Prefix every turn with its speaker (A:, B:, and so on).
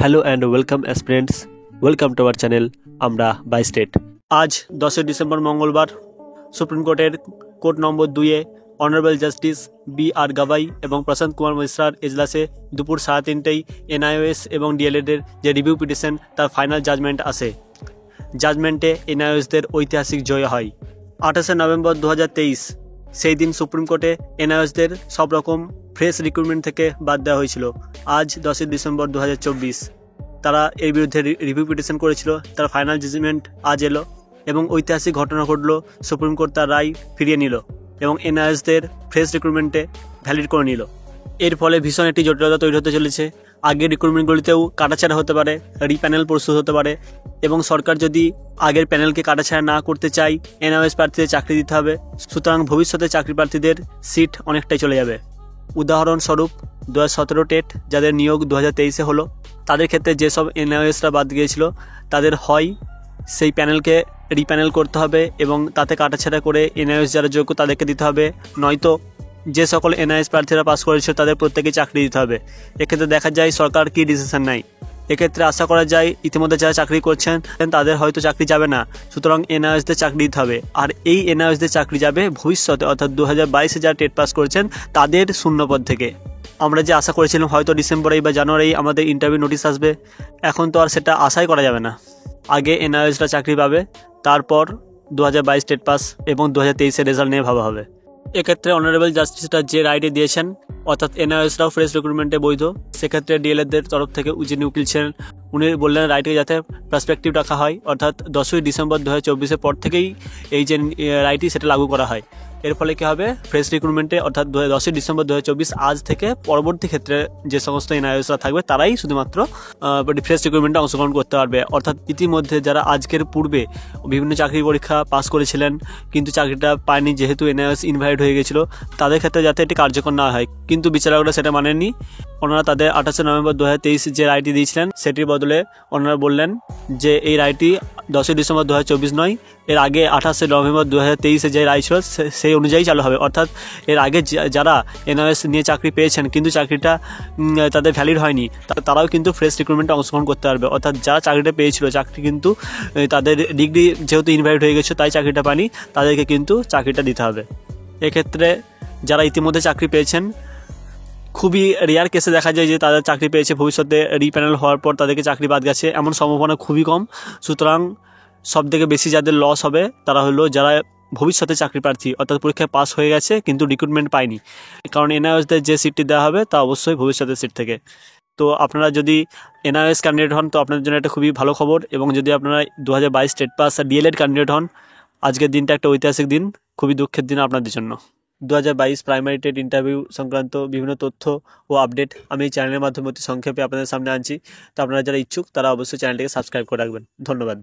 A: Hello and welcome aspirants, welcome to our channel আমরা by state. আজ 10 December মঙ্গলবার supreme কোর্টের কোর্ট নম্বর 2-এ অনারেবল জাস্টিস বি.আর. গাভাই এবং প্রশান্ত কুমার মিশ্রার এজলাসে দুপুর 3:30টায় এনআইওএস এবং ডিএলএডের যে রিভিউ পিটিশন তার ফাইনাল জাজমেন্ট আসে। জাজমেন্টে এনআইওএসদের ঐতিহাসিক জয় হয়। 28 নভেম্বর 2023 সেই দিন সুপ্রিম কোর্টে এনআইওএসদের সব রকম ফ্রেশ রিক্রুটমেন্ট থেকে বাদ দেওয়া হয়েছিল। আজ 10 ডিসেম্বর 2024 তারা এর বিরুদ্ধে রিভিউ পিটিশন করেছিল। তার ফাইনাল জাজমেন্ট আজ এলো এবং ঐতিহাসিক ঘটনা ঘটলো। সুপ্রিম কোর্ট তার রায় ফিরিয়ে নিল এবং এনআইওএসদের ফ্রেশ রিক্রুটমেন্টে ভ্যালিড করে নিল। এর ফলে ভীষণ একটি জটিলতা তৈরি হতে চলেছে। আগের রিক্রুটমেন্টগুলিতেও কাটাছাড়া হতে পারে, রিপ্যানেল প্রস্তুত হতে পারে এবং সরকার যদি আগের প্যানেলকে কাটাছাড়া না করতে চায় এনআইওএস প্রার্থীদের চাকরি দিতে হবে। সুতরাং ভবিষ্যতে চাকরি প্রার্থীদের সিট অনেকটাই চলে যাবে। উদাহরণস্বরূপ 2017 টেট যাদের নিয়োগ 2023-এ হলো, তাদের ক্ষেত্রে যেসব এনআইওএসরা বাদ গিয়েছিল তাদের হয় সেই প্যানেলকে রিপ্যানেল করতে হবে এবং তাতে কাটাছাড়া করে এনআইওএস যারা যোগ্য তাদেরকে দিতে হবে, নয়তো যে সকল এনআইএস প্রার্থীরা পাস করেছিল তাদের প্রত্যেকেই চাকরি দিতে হবে। এক্ষেত্রে দেখা যায় সরকার কী ডিসিশন নেয়। এক্ষেত্রে আশা করা যায় ইতিমধ্যে যারা চাকরি করছেন তাদের হয়তো চাকরি যাবে না, সুতরাং এনআইওএসদের চাকরি দিতে হবে। আর এই এনআইওএসদের চাকরি যাবে ভবিষ্যতে, অর্থাৎ 2022-এ যারা টেট পাস করেছেন তাদের শূন্যপদ থেকে। আমরা যে আশা করেছিলাম হয়তো ডিসেম্বরেই বা জানুয়ারি আমাদের ইন্টারভিউ নোটিশ আসবে, এখন তো আর সেটা আশাই করা যাবে না। আগে এনআইওএসরা চাকরি পাবে, তারপর 2022 টেট পাস এবং 2023-এর রেজাল্ট নিয়ে ভাবা হবে। এক্ষেত্রে অনারেবল জাস্টিসরা যে রায়টি দিয়েছেন, অর্থাৎ এনআইওএসরাও ফ্রেশ রিক্রুটমেন্টে বৈধ, সেক্ষেত্রে ডিএলএডদের তরফ থেকে যিনি উকিল ছিলেন উনি বললেন রায়টিকে যাতে পার্সপেক্টিভ রাখা হয়, অর্থাৎ 10 ডিসেম্বর 2024-এর পর থেকেই এই যে রায়টি সেটা লাগু করা হয়। এর ফলে কী হবে, ফ্রেশ রিক্রুটমেন্টে অর্থাৎ 10 ডিসেম্বর 2024 আজ থেকে পরবর্তী ক্ষেত্রে যে সমস্ত এনআইওএসরা থাকবে তারাই শুধুমাত্র ফ্রেশ রিক্রুটমেন্টে অংশগ্রহণ করতে পারবে। অর্থাৎ ইতিমধ্যে যারা আজকের পূর্বে বিভিন্ন চাকরি পরীক্ষা পাস করেছিলেন কিন্তু চাকরিটা পায়নি যেহেতু এনআইওএস ইনভাইট হয়ে গেছিলো, তাদের ক্ষেত্রে যাতে এটি কার্যকর না হয়, কিন্তু বিচারকরা সেটা মানেননি। ওনারা তাদের 28 নভেম্বর 2023 যে রায়টি দিয়েছিলেন সেটির বদলে ওনারা বললেন যে এই রায়টি 10 ডিসেম্বর 2024 নয়, এর আগে 28 নভেম্বর 2023-এ যে রায় ছিল সেই অনুযায়ী চালু হবে। অর্থাৎ এর আগে যারা এনআইওএস নিয়ে চাকরি পেয়েছেন কিন্তু চাকরিটা তাদের ভ্যালিড হয়নি, তারাও কিন্তু ফ্রেশ রিক্রুটমেন্টে অংশগ্রহণ করতে পারবে। অর্থাৎ যারা চাকরিটা পেয়েছিল চাকরি কিন্তু তাদের ডিগ্রি যেহেতু ইনভ্যালিড হয়ে গেছে তাই চাকরিটা পায়নি, তাদেরকে কিন্তু চাকরিটা দিতে হবে। এক্ষেত্রে যারা ইতিমধ্যে চাকরি পেয়েছেন, খুবই রেয়ার কেসে দেখা যায় যে তাদের চাকরি পেয়েছে ভবিষ্যতে রিপ্যানেল হওয়ার পর তাদেরকে চাকরি বাদ গেছে, এমন সম্ভাবনা খুবই কম। সুতরাং সবথেকে বেশি যাদের লস হবে তারা হলো যারা ভবিষ্যতে চাকরি প্রার্থী, অর্থাৎ পরীক্ষায় পাস হয়ে গেছে কিন্তু রিক্রুটমেন্ট পায়নি, কারণ এনআইওএসদের যে সিটটি দেওয়া হবে তা অবশ্যই ভবিষ্যতের সিট থেকে। তো আপনারা যদি এনআইওএস ক্যান্ডিডেট হন তো আপনাদের জন্য একটা খুবই ভালো খবর, এবং যদি আপনারা 2022 টেট পাস আর ডিএলএড ক্যান্ডিডেট হন, আজকের দিনটা একটা ঐতিহাসিক দিন, খুবই দুঃখের দিন আপনাদের জন্য। 2022 প্রাইমারি টেট ইন্টারভিউ সংক্রান্ত বিভিন্ন তথ্য ও আপডেট আমি এই চ্যানেলের মাধ্যমে অতি সংক্ষেপে আপনাদের সামনে আনছি। তো আপনারা যারা ইচ্ছুক তারা অবশ্যই চ্যানেলটিকে সাবস্ক্রাইব করে রাখবেন। ধন্যবাদ।